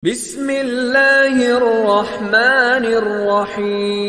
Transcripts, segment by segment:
Bismillahirrahmanirrahim.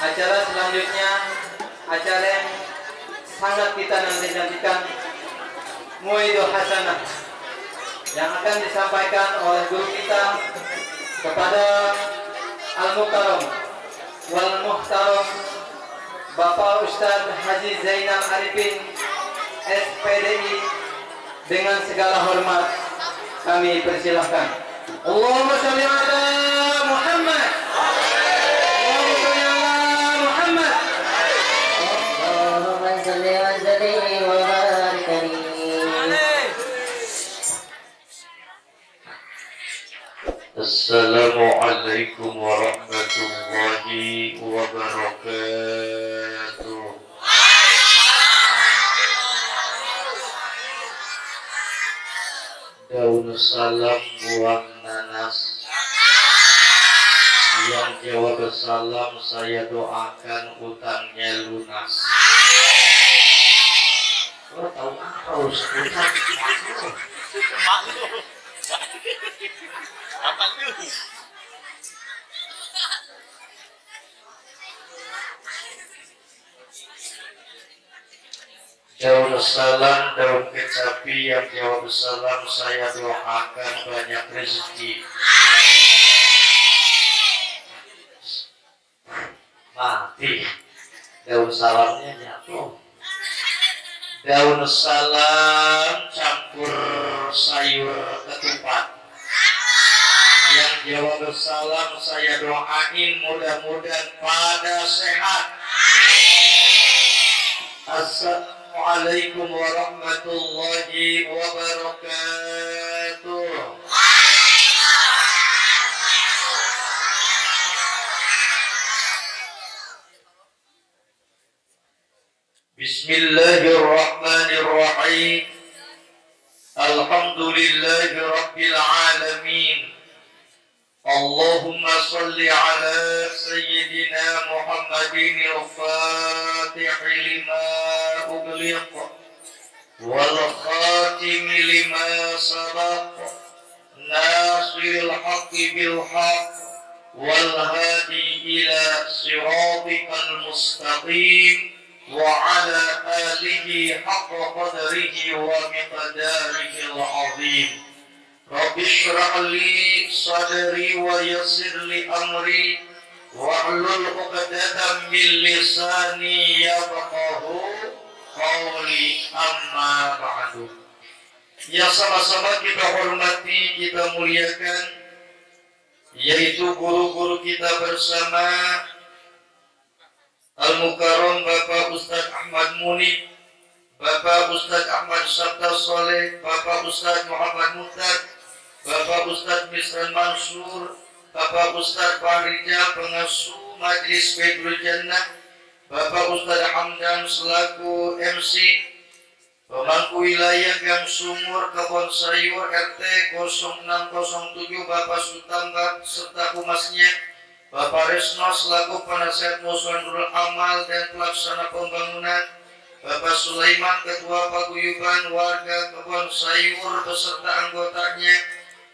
Acara selanjutnya, acara yang sangat kita nanti-nantikan, Muidul Hasanah, yang akan disampaikan oleh guru kita kepada Al-Mukarram wal Muhtaram Bapak Ustadz Haji Zainal Arifin SPDI. Dengan segala hormat kami persilahkan. Allahumma sholli ala Muhammad. Assalamualaikum warahmatullahi wabarakatuh. Daun salam buang nanas. Yang jawab salam saya doakan utangnya lunas. Lo tahu apa Ustaz? Apa lu? Daun salam, daun kecapi, yang jawab salam saya doakan banyak rezeki. Mati, daun salamnya jatuh. Daun salam campur sayur ketupat. Yang jawab salam saya doain mudah-mudahan pada sehat. Assalamualaikum warahmatullahi wabarakatuh. Bismillahirrahmanirrahim. Alhamdulillahi rabbil alamin. Allahumma salli ala sayyidina Muhammadin al-Fatih lima ughliq wal khatim lima sabaq nasiril haqqi bil haqq wal hadi ila siratikal mustaqim wa ala alihi haqqa qadrihi wa miqdarihi al-azim. Rabbi shrah li sadri wa yassir li amri wahlul 'uqdatam min lisani yafqahu qawli, amma ba'du. Yang sama-sama kita hormati, kita muliakan, yaitu guru-guru kita bersama Al-Mukarram Bapak Ustadz Ahmad Munib, Bapak Ustadz Ahmad Sabta Soleh, Bapak Ustadz Muhammad Muhtar, Bapak Ustadz Misran Mansur, Bapak Ustadz Fahrija pengasuh Majlis Baitul Jannah, Bapak Ustadz Hamdan selaku MC, pemangku wilayah Gang Sumur Kebon Sayur RT 0607 Bapak Sutambak serta humasnya, Bapak Resno selaku penasihat musyawarah amal dan pelaksana pembangunan, Bapak Sulaiman Ketua Paguyuban warga Kebon Sayur beserta anggotanya,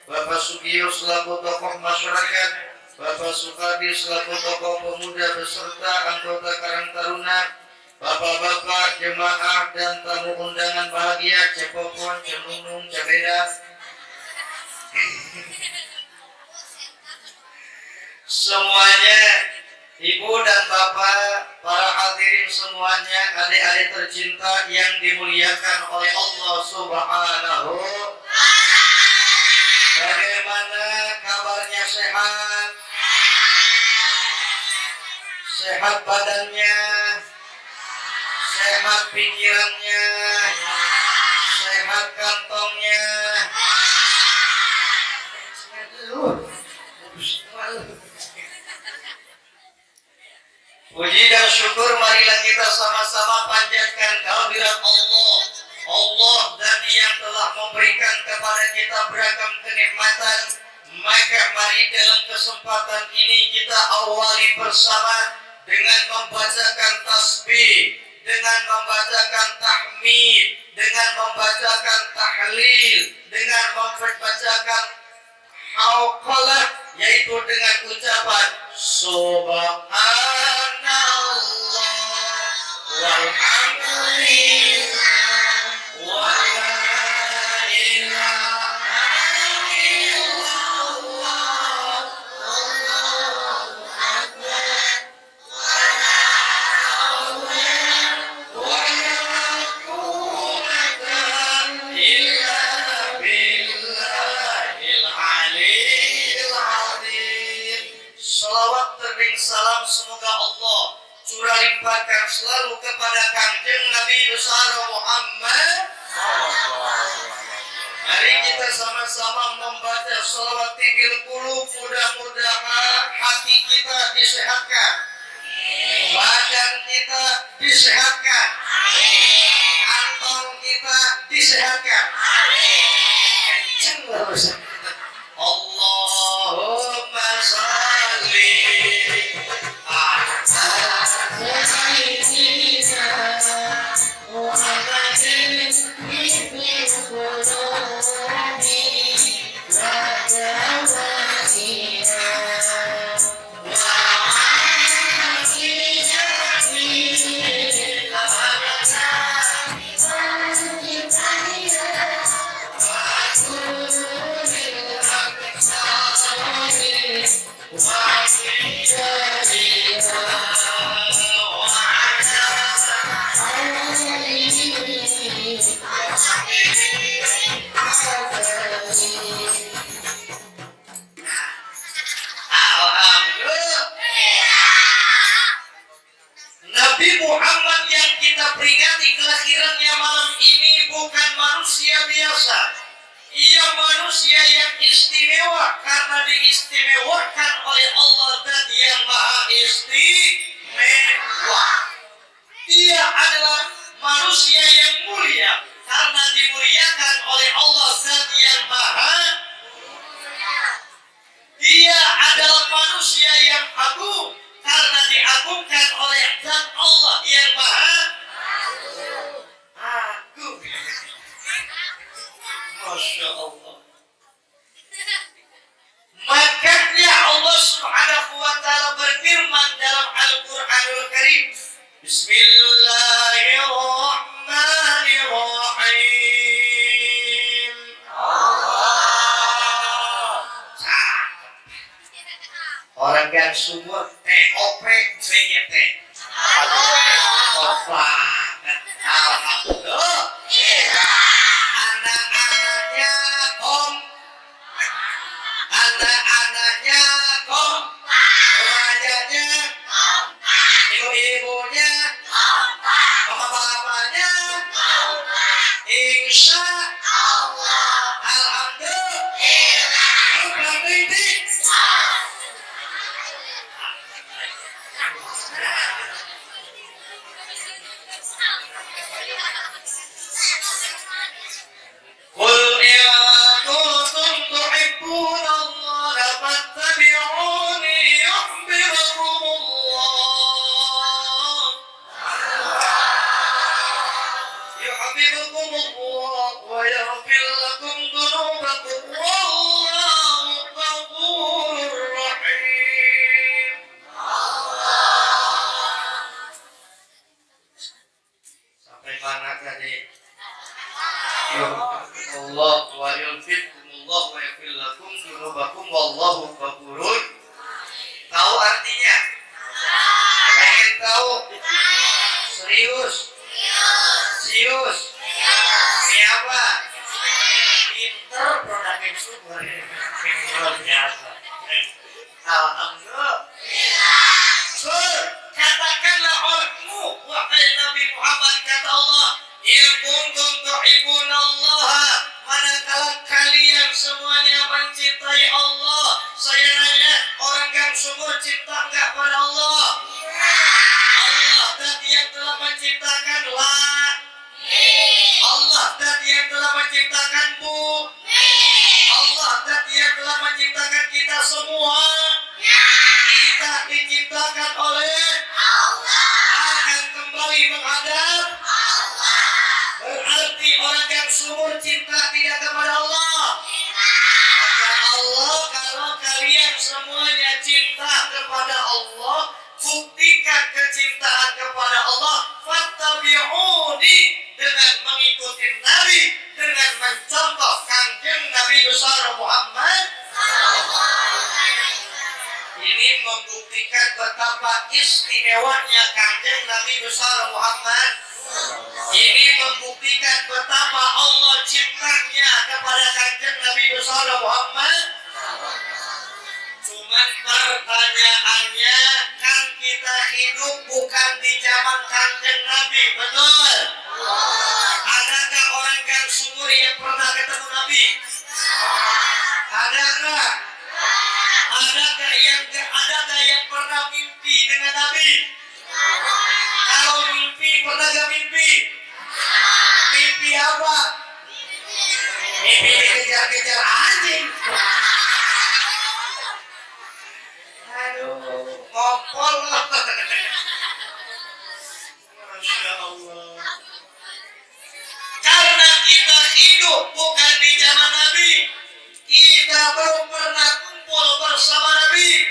Bapak Sugiyo selaku tokoh masyarakat, Bapak Sukardi selaku tokoh pemuda beserta anggota Karang Taruna, Bapak-bapak jemaah dan tamu undangan bahagia Cepopon, Cenunung, Cabeda, semuanya, Ibu dan Bapak, para hadirin semuanya, adik-adik tercinta yang dimuliakan oleh Allah Subhanahu. Bagaimana kabarnya, sehat? Sehat badannya, sehat pikirannya, sehat kantongnya. Puji dan syukur marilah kita sama-sama panjatkan kehadirat Allah. Allah dan yang telah memberikan kepada kita beragam kenikmatan. Maka mari dalam kesempatan ini kita awali bersama dengan membacakan tasbih, dengan membacakan tahmid, dengan membacakan tahlil, dengan membacakan hauqalah, yaitu dengan ucapan Subhanallah walhamdulillah wa la ilaha illallah Allahu akbar wa la hawla wa la quwwata illa billahil aliyyil azim. Salawat tering salam semoga Allah curah limpahkan selalu kepada Kanjeng Nabi besar Muhammad. Mari kita sama-sama membaca salawat tibil qulub, mudah-mudahan hati kita disehatkan, badan kita disehatkan, kantong kita disehatkan. Allahumma shalli ala sayyidina Muhammadin ibnil qulubi wa dawasina wa afiyati Nabi Muhammad yang kita peringati kelahirannya malam ini bukan manusia biasa. Ia manusia yang istimewa karena diistimewakan oleh Allah dan yang maha istimewa. Dia adalah manusia yang mulia karena dimuliakan oleh Allah dan yang maha. Dia adalah manusia yang agung karena diagungkan oleh zat Allah yang maha agung. Masya Allah. Makanya Allah Subhanahu wa ta'ala berfirman dalam Al-Quranul Karim, Bismillahirrahmanirrahim. Orang Gang Sumur TOP CGT. Alhamdulillah. Anak-anaknya anak-anaknya remajanya, ibu-ibunya, bapak-bapaknya, yaghfirkumullah wa yaghfir lakum dzunubakum wallahu ghafurur. Tahu artinya? Pengen tahu? Serius? Serius? Ini apa? Pinter produk subur. Luar biasa. Alhamdulillah. Katakanlah olehmu wahai Nabi Muhammad, kata Allah, in kuntum tuhibbunallaha, manakala kalian semuanya mencintai Allah. Saya nanya, orang Gang Sumur cinta enggak pada Allah? Allah dan yang telah menciptakan Allah dan yang telah menciptakan Allah dan yang telah menciptakan kita semua. Kita diciptakan oleh Allah, akan kembali menghadap Allah. Berarti orang Gang Sumur cinta tidak kepada Allah. Maka Allah, kalau kalian semuanya cinta kepada Allah, buktikan kecintaan kepada Allah. Fattabi'uni, dengan mengikuti Nabi, dengan mencontoh kanjeng Nabi besar Muhammad. Ini membuktikan betapa istimewanya kanjeng Nabi besar Muhammad. Ini membuktikan betapa Allah cintanya kepada kanjeng Nabi besar Muhammad. Cuman pertanyaannya, kan kita hidup bukan di zaman kanjeng Nabi, betul? Adakah orang Gang Sumur yang pernah ketemu Nabi? Ada enggak? Adakah yang pernah mimpi dengan Nabi? Kalau mimpi, pernah gak mimpi? Mimpi apa? Mimpi dikejar-kejar anjing. Aduh, ngompol. Masya Allah. Karena kita hidup bukan di zaman Nabi, kita belum pernah kumpul bersama Nabi,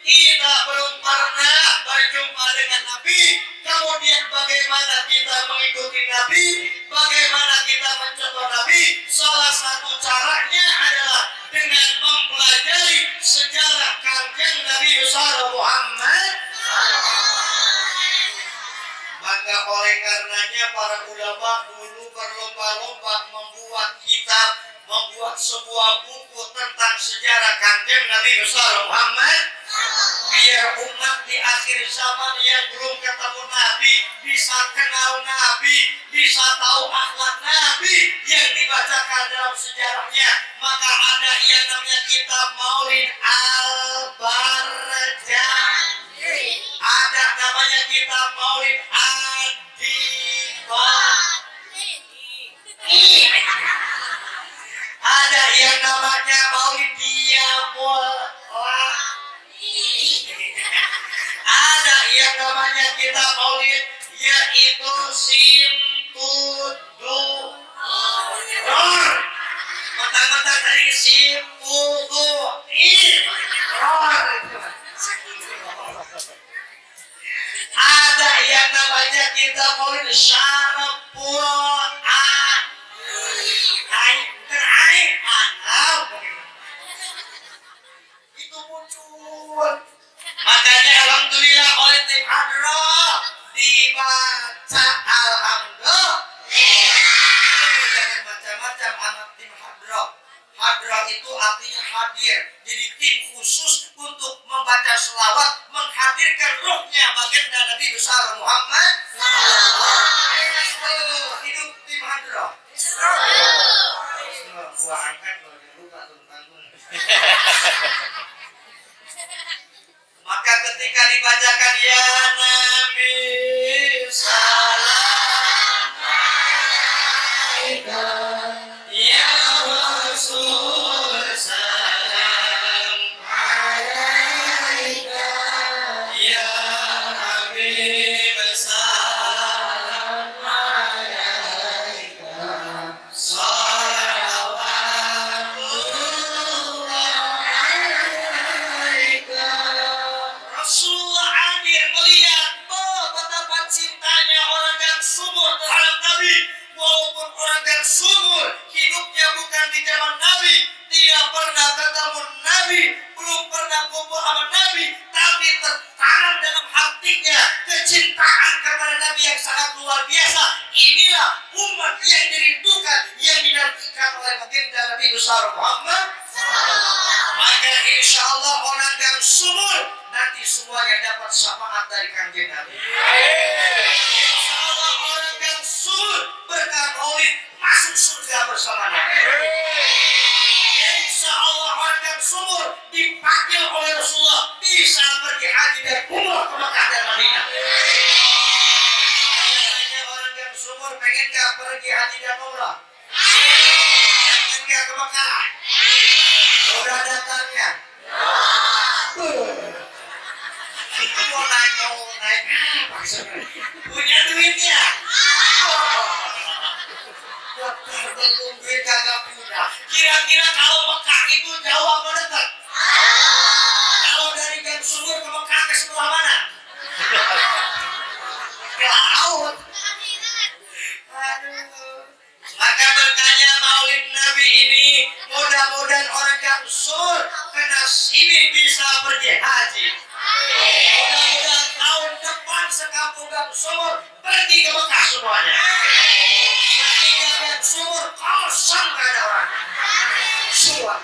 kita belum pernah berjumpa dengan Nabi. Kemudian bagaimana kita mengikuti Nabi? Bagaimana kita mencontoh Nabi? Salah satu caranya adalah dengan mempelajari sejarah kanjeng Nabi besar Muhammad. Maka oleh karenanya para ulama dulu berlomba-lomba membuat kitab, membuat sebuah buku tentang sejarah kanjeng Nabi besar Muhammad, biar umat di akhir zaman yang belum ketemu Nabi bisa kenal Nabi, bisa tahu akhlak Nabi yang dibacakan dalam sejarahnya. Maka ada yang namanya kitab Maulid Al-Barjani, ada namanya kitab Maulid ada yang namanya Maulid ada yang namanya kitab Maulid, yaitu Simtudur. Mentang-mentang dari Simtudur. Ada yang namanya kitab Maulid Syaraful itu muncul. Makanya alhamdulillah oleh tim Hadroh dibaca alhamdulillah. Jangan macam-macam anak tim Hadroh. Hadroh itu artinya hadir. Jadi tim khusus untuk membaca selawat, menghadirkan ruhnya baginda Nabi besar Muhammad. Hidup tim Hadroh. Gua angkat kalau lupa tentang. Maka ketika dibacakan ya Nabi salam alaika, ya Rasul salam alaika, ya Habib salam alaika, Rasulullah hadir melihat Nabi, tidak pernah ketemu Nabi, belum pernah kumpul sama Nabi, tapi tertanam dalam hatinya kecintaan kepada Nabi yang sangat luar biasa. Inilah umat yang dirindukan, yang dinantikan oleh baginda Nabi besar Muhammad. Maka insya Allah orang yang sumur nanti semuanya dapat syafaat dari kanjeng Nabi. Insya Allah orang yang sumur berkat maulid masuk surga bersama Nabi. Insya Allah orang yang sumur dipanggil oleh Rasulullah bisa pergi haji dan umrah ke Mekah dan Madinah. Hanya orang yang sumur pengen gak pergi haji dan umrah? Pengen gak ke Mekah? Udah datangnya? Mau naik punya duitnya? Dokter belum duit kagak punya. Kira-kira kalau Mekah itu jauh apa dekat? Kalau dari Gang Sumur ke Mekah ke sebelah mana? Ke laut. Aduh. Maka berkanya maulid Nabi ini mudah-mudahan orang Gang Sumur kena sini bisa pergi haji. Mudah-mudahan tahun depan sekampung Gang Sumur pergi ke Mekah semuanya. Sehingga Gang Sumur kosong gak ada orang. Semua.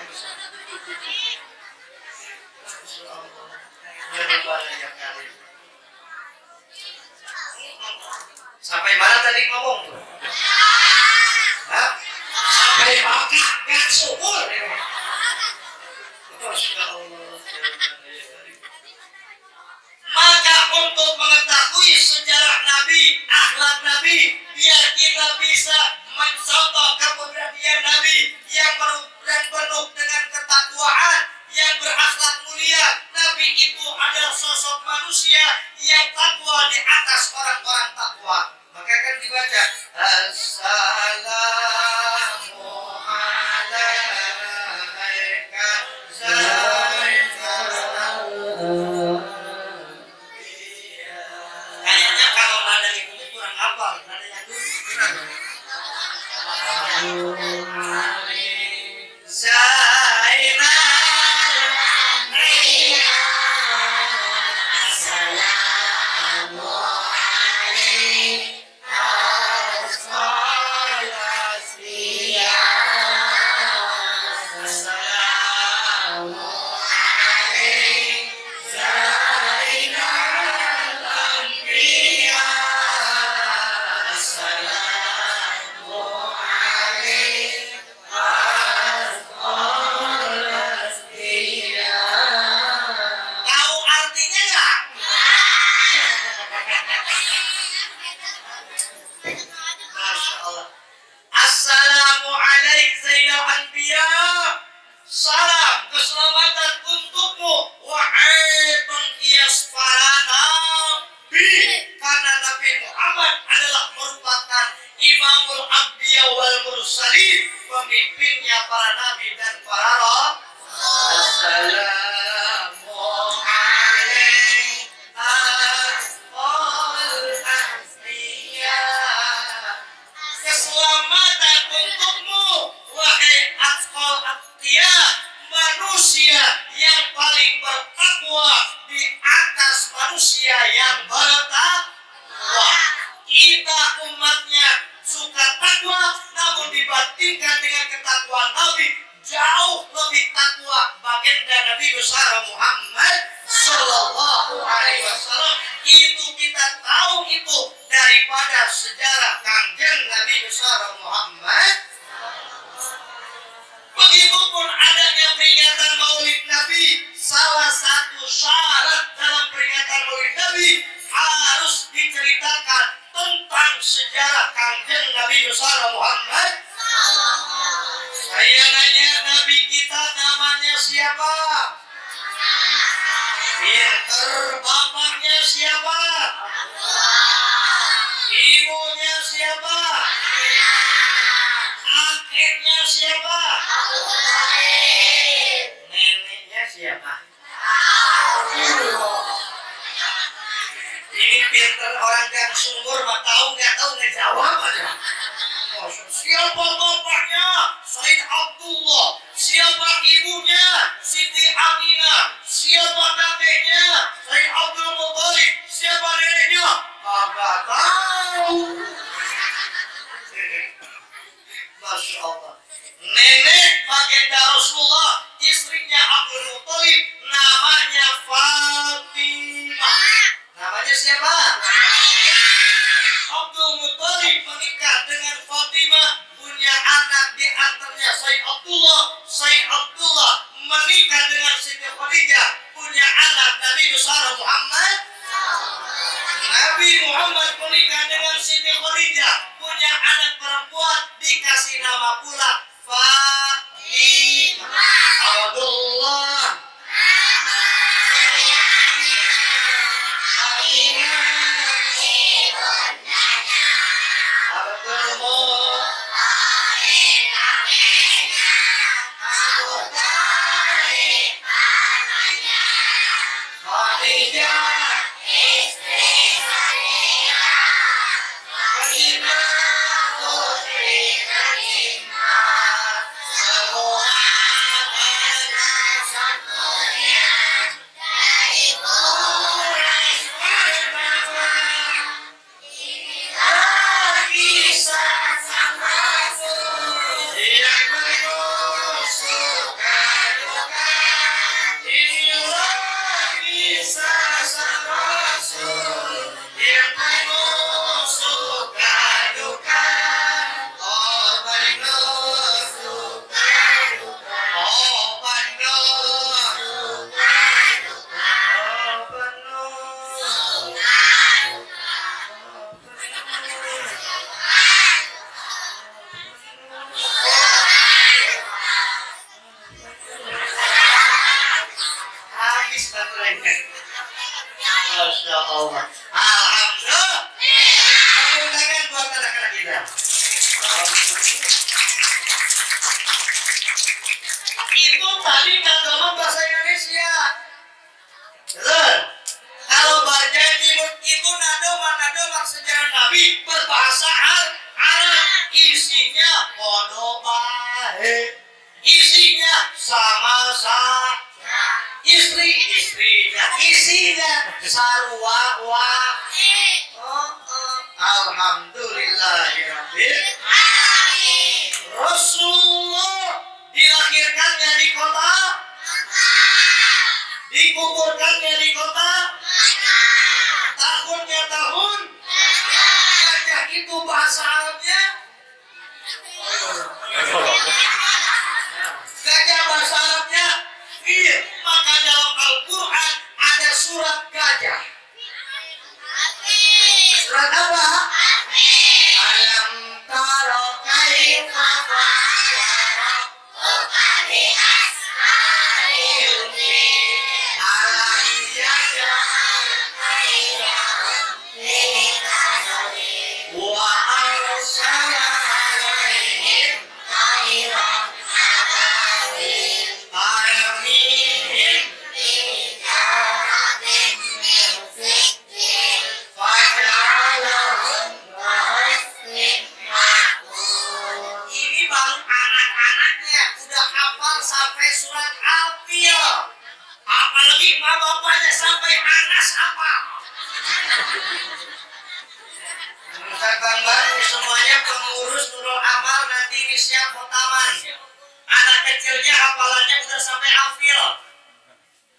Sampai mana tadi ngomong tuh? Hah? Sampai Mekah Gang Sumur. Maka untuk mengetahui sejarah Nabi, akhlak Nabi, biar kita bisa mencontoh kepribadian Nabi yang penuh dengan ketakwaan, yang berakhlak mulia. Nabi itu adalah sosok manusia yang takwa di atas orang-orang takwa. Maka kan dibaca Assalamu alaika kayaknya kalau nada itu kurang hafal, nadanya itu salam keselamatan untukmu, wahai penghias para nabi. Karena Nabi Muhammad adalah merupakan imamul anbiya wal mursalin, pemimpinnya para nabi dan para rasul. Assalamu keselamatan untukmu, wahai atqal atqiya, manusia yang paling bertakwa di atas manusia yang bertakwa. Kita umatnya suka takwa, namun dibandingkan dengan ketakwaan Nabi, jauh lebih takwa baginda Nabi besar Muhammad Sallallahu Alaihi Wasallam. Itu kita tahu itu daripada sejarah kanjeng Nabi besar Muhammad. Begitupun adanya peringatan Maulid Nabi, salah satu syarat dalam peringatan Maulid Nabi harus diceritakan tentang sejarah kanjeng Nabi besar Muhammad. Saya nanya, Nabi kita namanya siapa? Pinter. Bapaknya siapa? Ibunya siapa? Kakeknya siapa? Neneknya siapa? Ini pinter orang yang sumur, mah tahu nggak tahu ngejawab aja. Siapa bapaknya? Said Abdullah. Siapa kakeknya? Saya Abdul Muthalib. Siapa neneknya? Kagak tahu. Masya Allah. Nenek baginda Rasulullah, istrinya Abdul Muthalib, namanya Fatimah. Namanya siapa? Abdul Muthalib menikah dengan Fatimah, punya anak di antaranya Sayyid Abdullah. Sayyid Abdullah menikah dengan Siti Khadijah, punya anak Nabi besar Muhammad. Nabi Muhammad menikah dengan Siti Khadijah, punya anak perempuan, dikasih nama pula Fatimah. Abdullah. Masya Allah. Alhamdulillah. Tepuk tangan buat anak-anak kita. Itu tadi agama bahasa Indonesia. Betul. Kalau baca Timur itu nado sejarah Nabi berbahasa Arab. Isinya podo bae. Isinya sama-sama. Istri-istrinya, isinya sarwa wa. Alhamdulillahirabbil alamin. Rasulullah dilahirkannya di kota, dikuburkannya di kota, tahunnya tahun. Gajah itu bahasa Arabnya. Gajah bahasa Arabnya. Iya, maka dalam Al-Quran ada surat gajah. Surat apa? Alam taro kaifa fa'ala rabbuka ashabil fil. Alam yaj'al kaidahum fi tadlil wa arsala 'alaihim tayran ababil. Sampai surat Al-Fil, apalagi bapaknya sampai Anas apa? Kang Baru semuanya pengurus Nurul Amal nanti ini siap khotaman. Anak kecilnya hafalannya udah sampai Al-Fil,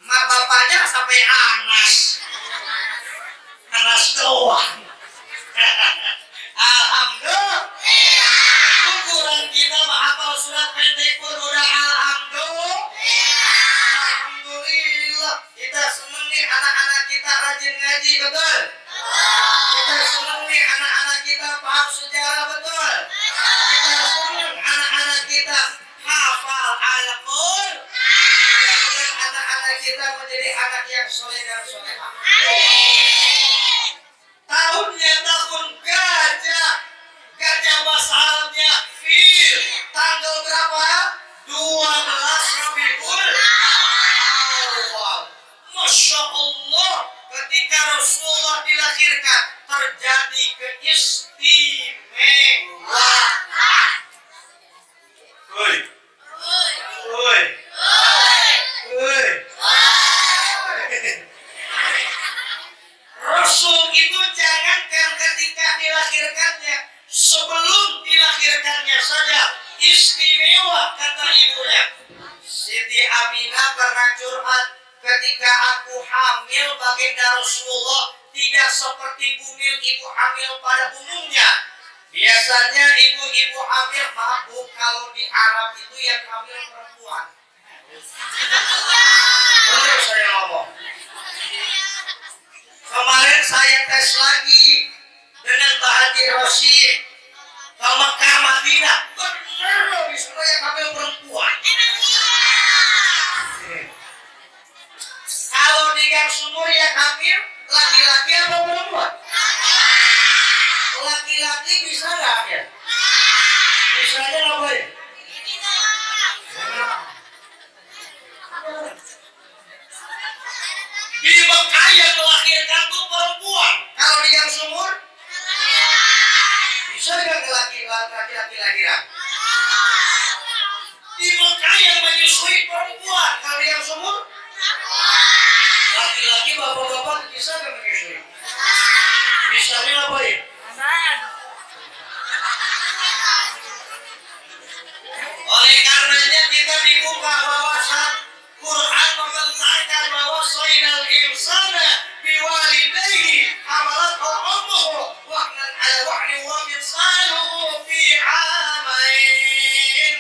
mak bapaknya sampai Anas. Anas doang. Alhamdulillah. Ukuran kita menghafal surat pendek pun udah alhamdulillah. Alhamdulillah. Kita seneng nih anak-anak kita rajin ngaji, betul? Kita seneng nih anak-anak kita paham sejarah, betul? Kita seneng anak-anak kita hafal Al-Qur'an. Mudah-mudahan anak-anak kita menjadi anak yang soleh dan solehah. Tahunnya tahun gajah. Gajah bahasa Arabnya fil. Tanggal berapa? 12 Rabiul Awal. Masya Allah, ketika Rasulullah dilahirkan terjadi keistimewaan. Woi. Woi. Woi. ketika aku hamil baginda Rasulullah tidak seperti bumil ibu hamil pada umumnya. Biasanya ibu-ibu hamil, maaf Bu, kalau di Arab itu yang hamil perempuan. Benar saya ngomong. Kemarin saya tes lagi dengan Mbak Hati Rosyid ke Mekah Madinah. Benar loh, di sana yang hamil perempuan. Kalau di Gang Sumur yang hamil laki-laki apa perempuan? Laki-laki bisa nggak hamil? Bisanya ngapain? Di Mekah yang melahirkan tuh perempuan. Kalau di Gang Sumur bisa nggak laki-laki lahiran? Di Mekah yang menyusui perempuan. Kalau di Gang Sumur laki-laki bapak-bapak bisa nggak menyusui? Bisanya ngapain? Oleh karenanya kita dibuka wawasan Quran menerangkan bahwa sayyidal insana biwalidayhi hamalathu ummuhu wahnan ala wahni wa fisaluhu fi amain.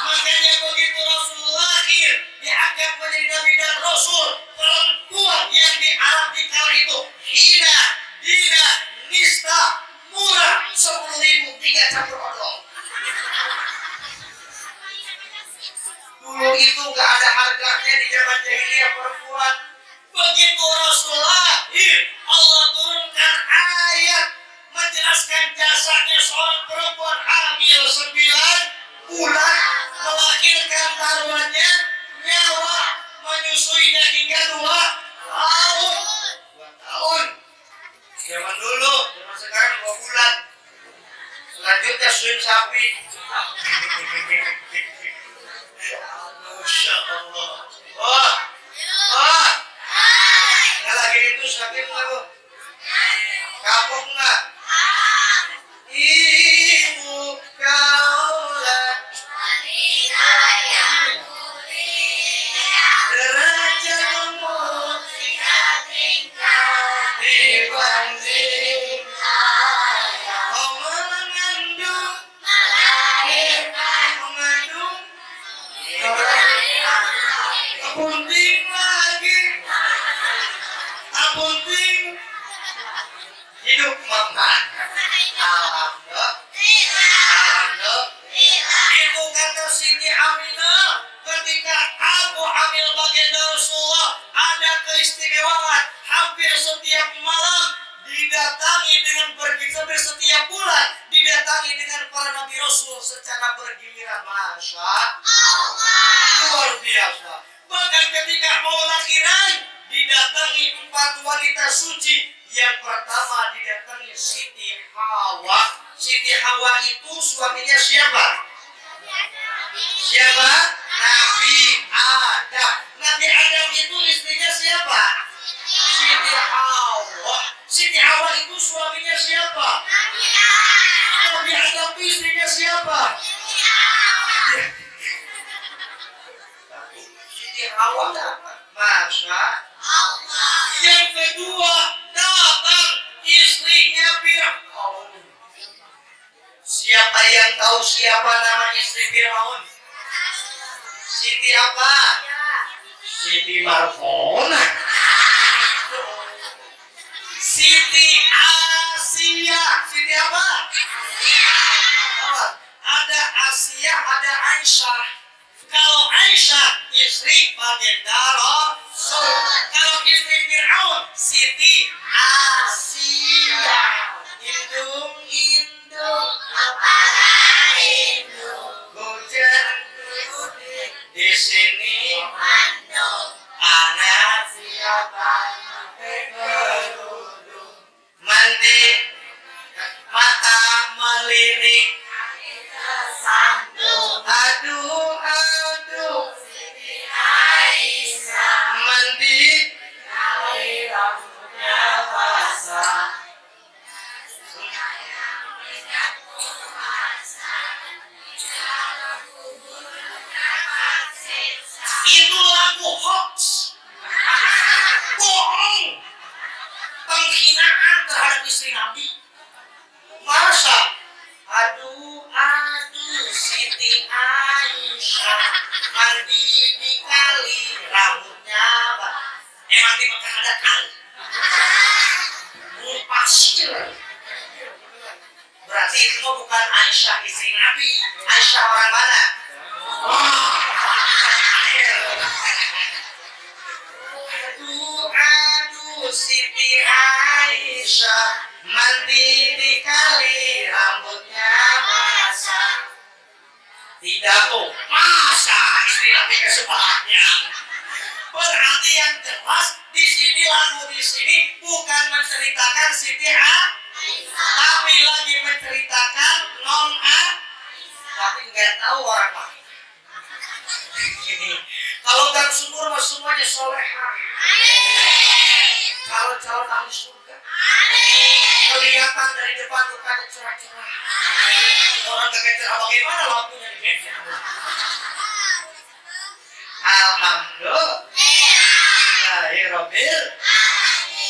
Makanya begitu Rasul lahir diangkat menjadi nabi dan rasul, perempuan yang di Arab di kala itu hina, dina, nista, murah 10.000 3 campur odol. Dulu itu gak ada harganya di zaman jahiliyah perempuan. Begitu Rasul lahir, Allah turunkan ayat menjelaskan jasanya seorang perempuan hamil 9 bulan, melahirkan taruhannya nyawa, menyusuinya hingga 2 tahun. 2 tahun. Zaman dulu, zaman sekarang 2 bulan. Selanjutnya suin sapi. Masya Allah. Nggak lagi itu sakit nggak Bu? Kapok nggak? Ibu kaulah derajatmu dibanding kau mengandung apunting lagi, apunting hidup makan. Alhamdulillah. Itu kata Siti Aminah ketika aku hamil baginda Rasulullah, ada keistimewaan hampir setiap malam didatangi dengan hampir setiap bulan didatangi dengan para nabi rasul secara bergiliran. Masya Allah, luar biasa. Bahkan ketika mau lahiran didatangi 4 wanita suci. Yang pertama didatangi Siti Hawa. Siti Hawa itu suaminya siapa? Siapa? Nabi Adam. Nabi Adam itu istrinya siapa? Siti Hawa. Siti Hawa itu suaminya siapa? Nabi Adam itu istrinya siapa? Siti Hawa. Masya Allah. Yang kedua datang istrinya Fir'aun. Siapa yang tahu siapa nama istri Fir'aun? Siti apa? Siti Marfona. Siti Asia. Siti apa? Ada Asia, ada Aisyah. Kalau Aisyah istri baginda Rasul. Kalau istri Fir'aun Siti Asia. Indung kepala hujan di sini anak siapa kerudung mandi mata melirik aduh Siti Aisyah mandi rambutnya basah Siti Aisyah mandi di kali, rambutnya emang di Mekah ada kali, pasir. Berarti itu bukan Aisyah istri Nabi. Aisyah orang mana? Aduh, Siti Aisyah mandi di kali, rambutnya basah. Tidak, masa istri Nabi kesempatannya. Berarti yang jelas di sini lagu di sini bukan menceritakan Siti tapi lagi menceritakan tapi nggak tahu orang lain. Kalau gang sumur mah semuanya soleha. Kalau calon ahli surga. Kelihatan dari depan tuh ada cerah-cerah. Orang kagak cerah bagaimana lampunya di bengkel. Alhamdulillah.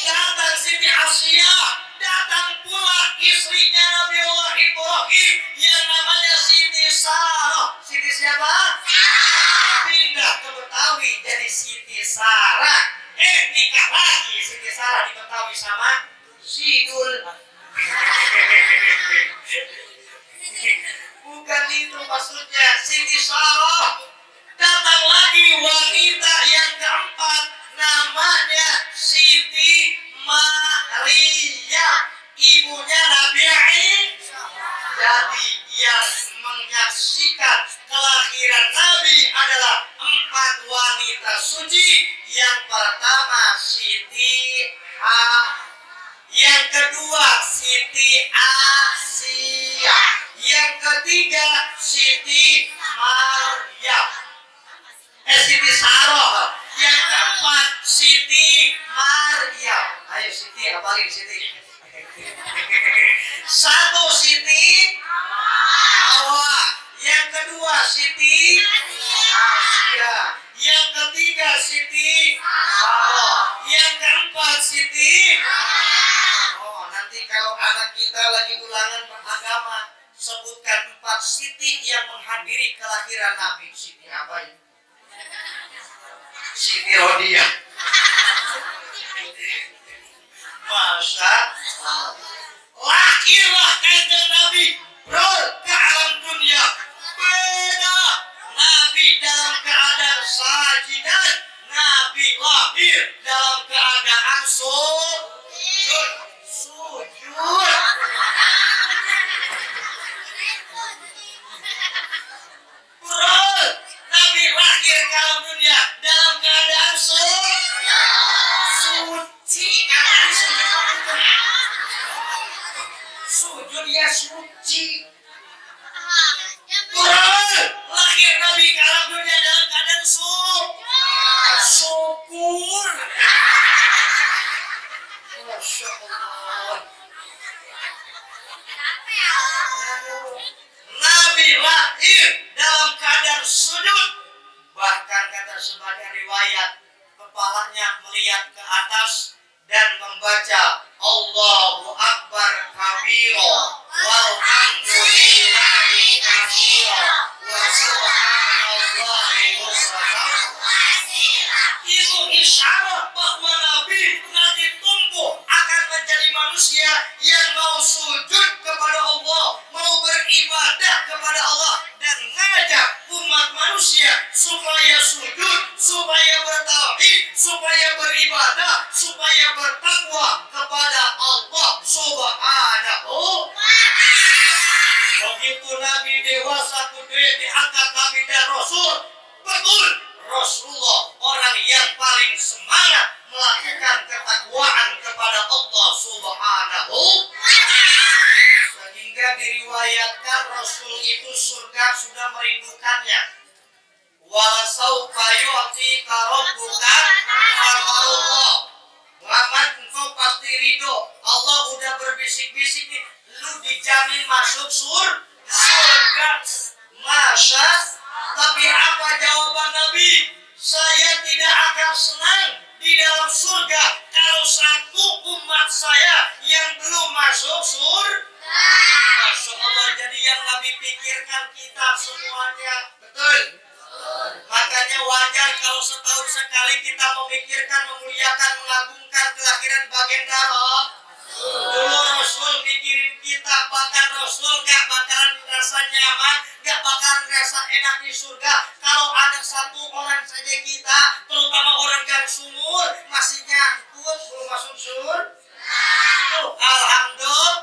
Datang Siti Asiyah, datang pula istrinya Nabi Allah Ibrahim yang namanya Siti Sarah. Siti siapa? Pindah ke Betawi jadi Siti Sarah. Nikah lagi Siti Sarah di Betawi sama Sidul. Bukan itu maksudnya. Siti Sarah. Datang lagi wanita yang keempat, namanya Siti Maria, ibunya Nabi Isa. Jadi yang menyaksikan kelahiran Nabi adalah 4 wanita suci. Yang pertama Siti yang kedua Siti Asia, yang ketiga Siti Maryam, Siti Sarah, yang keempat Siti Maryam. Ayo Siti, apalagi Siti? Satu Siti Hawa, yang kedua Siti Asia, yang ketiga Siti Sarah, yang keempat Siti. Oh, nanti kalau anak kita lagi ulangan beragama, sebutkan 4 Siti yang menghadiri kelahiran Nabi. Siti apa ini? Siti Rodia. Masa lahirlah kanjeng Nabi ke alam dunia. Beda. Nabi dalam keadaan sajidan, Nabi lahir dalam keadaan sujud. Nabi lahir ke alam dunia dalam keadaan suci. Sujud ya suci. Lahir Nabi ke alam dunia dalam keadaan syukur. Masya Allah. Nabi lahir dalam keadaan sujud. Bahkan kata sebagian riwayat, kepalanya melihat ke atas dan membaca Allahu Akbar kabira walhamdulillahi katsira wa subhanallahi bukratan. Itu isyarat bahwa Nabi nanti tumbuh akan menjadi manusia yang mau sujud kepada Allah, mau beribadah kepada Allah, dan ngajak umat manusia supaya sujud, supaya bertauhid, supaya beribadah, supaya bertakwa kepada Allah Subhanahu. Begitu Nabi dewasa gede diangkat Nabi dan Rasul, betul Rasulullah orang yang paling semangat melakukan ketakwaan kepada Allah Subhanahu. Sehingga diriwayatkan Rasul itu surga sudah merindukannya. Wala saufa yu'tika rabbuka fatardah. Muhammad, engkau pasti ridho. Allah udah berbisik-bisik nih, lu dijamin masuk surga. Masa? Tapi apa jawaban Nabi? Saya tidak akan senang di dalam surga kalau satu umat saya yang belum masuk surga. Masya Allah, jadi yang Nabi pikirkan kita semuanya. Betul. Makanya wajar kalau setahun sekali kita memikirkan, memuliakan, mengagungkan kelahiran baginda Roh. Dulu Rasul mikirin kita, bahkan Rasul gak bakalan merasa nyaman, gak bakalan merasa enak di surga kalau ada satu orang saja kita, terutama orang yang sumur, masih nyangkut belum masuk surga. Alhamdulillah.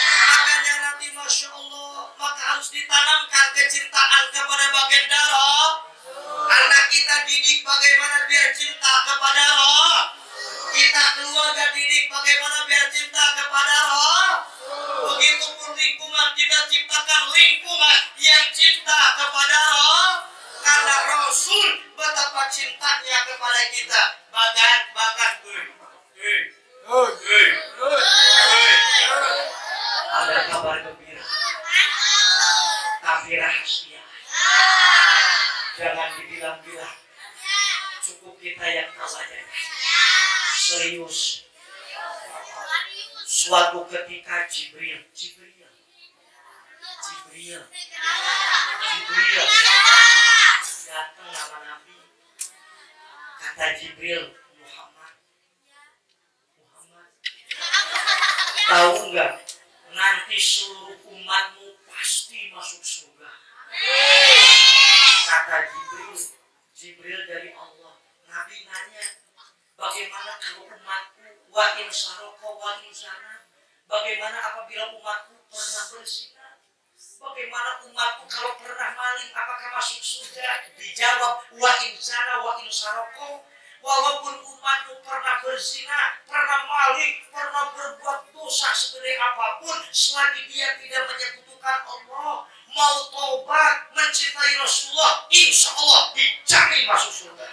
Makanya nanti Masya Allah, maka harus ditanamkan kecintaan kepada baginda Roh. Karena kita didik bagaimana biar cinta kepada Roh. Kita keluarga didik bagaimana biar cinta kepada Roh. Begitupun lingkungan, kita ciptakan lingkungan yang cinta kepada Roh. Karena Rasul betapa cintanya kepada kita. Bahkan ada kabar gembira, tapi rahasia. Jangan dibilang-bilang. Cukup kita yang tahu aja. Serius. Suatu ketika Jibril datang nama Nabi. Kata Jibril, Muhammad, tahu nggak? Nanti seluruh umatmu pasti masuk surga. Kata Jibril dari Allah. Nabi nanya, bagaimana kalau umatku wa in saroko wa in zana? Bagaimana apabila umatku pernah berzina? Bagaimana umatku kalau pernah maling, apakah masuk surga? Dijawab, wa in zana wa in saroko. Walaupun umatmu pernah berzina, pernah maling, pernah berbuat dosa segede apapun, selagi dia tidak menyekutukan Allah, mau tobat, mencintai Rasulullah, insya Allah dijamin masuk surga.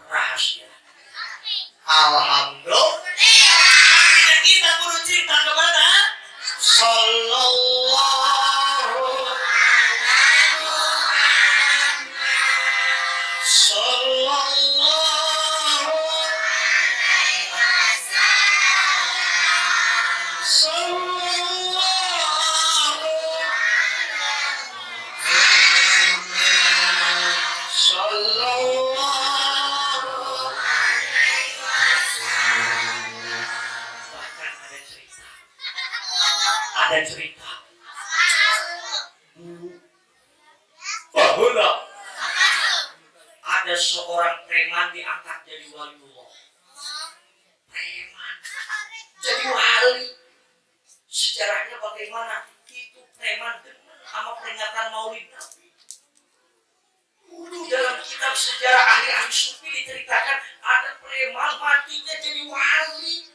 Rahasia. Alhamdulillah. Dan kita perlu cinta kepada Sallallahu. Ada cerita dulu bahwa ada seorang preman diangkat jadi waliullah. Preman jadi wali. Sejarahnya bagaimana? Itu preman demen sama peringatan Maulid Nabi. Dulu dalam kitab sejarah ahli sufi diceritakan ada preman matinya jadi wali.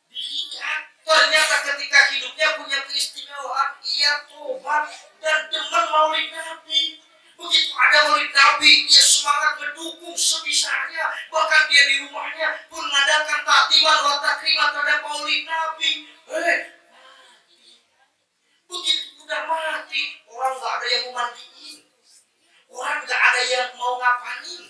Dilihat ternyata ketika hidupnya punya keistimewaan, ia tobat dan demen Maulid Nabi. Begitu ada Maulid Nabi, ia semangat mendukung sebisanya. Bahkan dia di rumahnya pun mengadakan takdiman wa takriman terhadap Maulid Nabi. Begitu udah mati, orang gak ada yang mau mandiin, orang gak ada yang mau ngapain,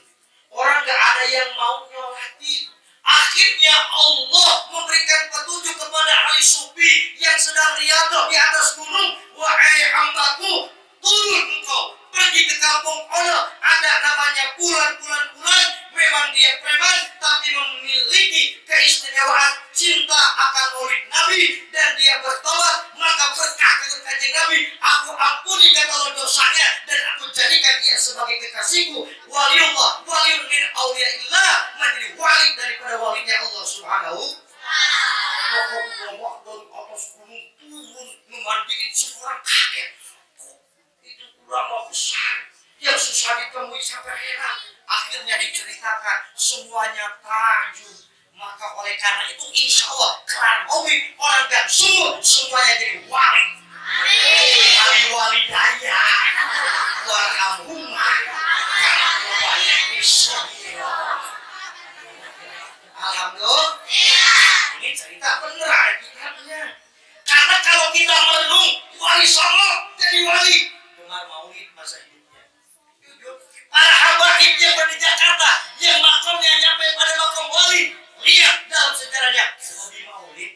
orang gak ada yang mau nyolatin. Akhirnya Allah memberikan petunjuk kepada ahli sufi yang sedang riadah di atas gunung. Wahai hambaku, turun engkau pergi ke kampung Allah. Ada namanya bulan. Memang dia preman, tapi memiliki keistimewaan cinta akan Maulid Nabi, dan dia bertobat. Maka berkah kepada kanjeng Nabi, aku ampuni kata Allah dosanya, dan aku jadikan dia sebagai kekasihku. Waliullah, waliun min awliyaillah, menjadi wali daripada walinya Allah Subhanahu. Maka ulama dari atas gunung turun memandiin, seorang kaget. Itu ulama besar yang susah ditemui sampai heran. Akhirnya diceritakan semuanya tajud. Maka oleh karena itu insya Allah kelar Maulid, orang dan sumur semuanya jadi wali. Wali daya warhamhumah karena banyak bismillah. Alhamdulillah. Ini cerita benar ada kitabnya. Karena kalau kita merenung wali songo jadi wali, dengar Maulid masa hidupnya. Para habaib yang berada di Jakarta yang makamnya nyampe pada makam wali, lihat dalam sejarahnya hobi maulid.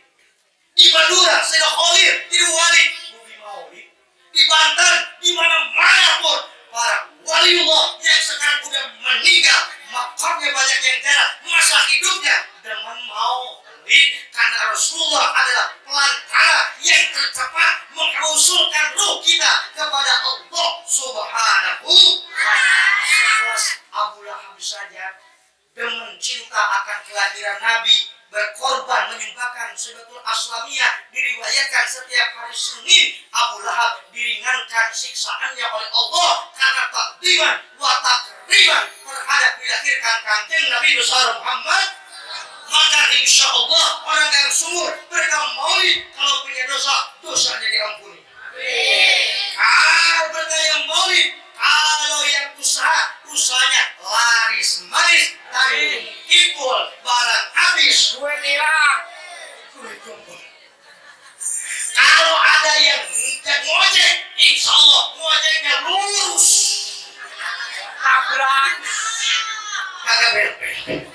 Di Madura, Sayyidina Khalil, di Wali, hobi maulid. Di Banten, di mana-mana pun para waliullah yang sekarang udah meninggal, makamnya banyak yang jarang, masa hidupnya dengan maulid, karena Rasulullah adalah pelantara yang tercepat mengusulkan ruh kita kepada Allah Subhanahu wa ta'ala. Sekelas Abu Lahab saja dengan cinta akan kelahiran Nabi berkorban menyumbangkan sebetul aslamiyah. Diriwayatkan setiap hari Senin Abu Lahab diringankan siksaannya oleh Allah karena takdiman wa takriman terhadap dilahirkan kanjeng Nabi besar Muhammad. Maka insya Allah orang yang sumur mereka maulid, kalau punya dosa, dosanya diampuni. Kalau mereka yang maulid, kalau yang usaha, usahanya laris manis, tapi ikul barang habis, duit hilang, duit kumpul. Kalau ada yang ngojek, insya Allah ngojeknya lurus, tabrak, kagak belok.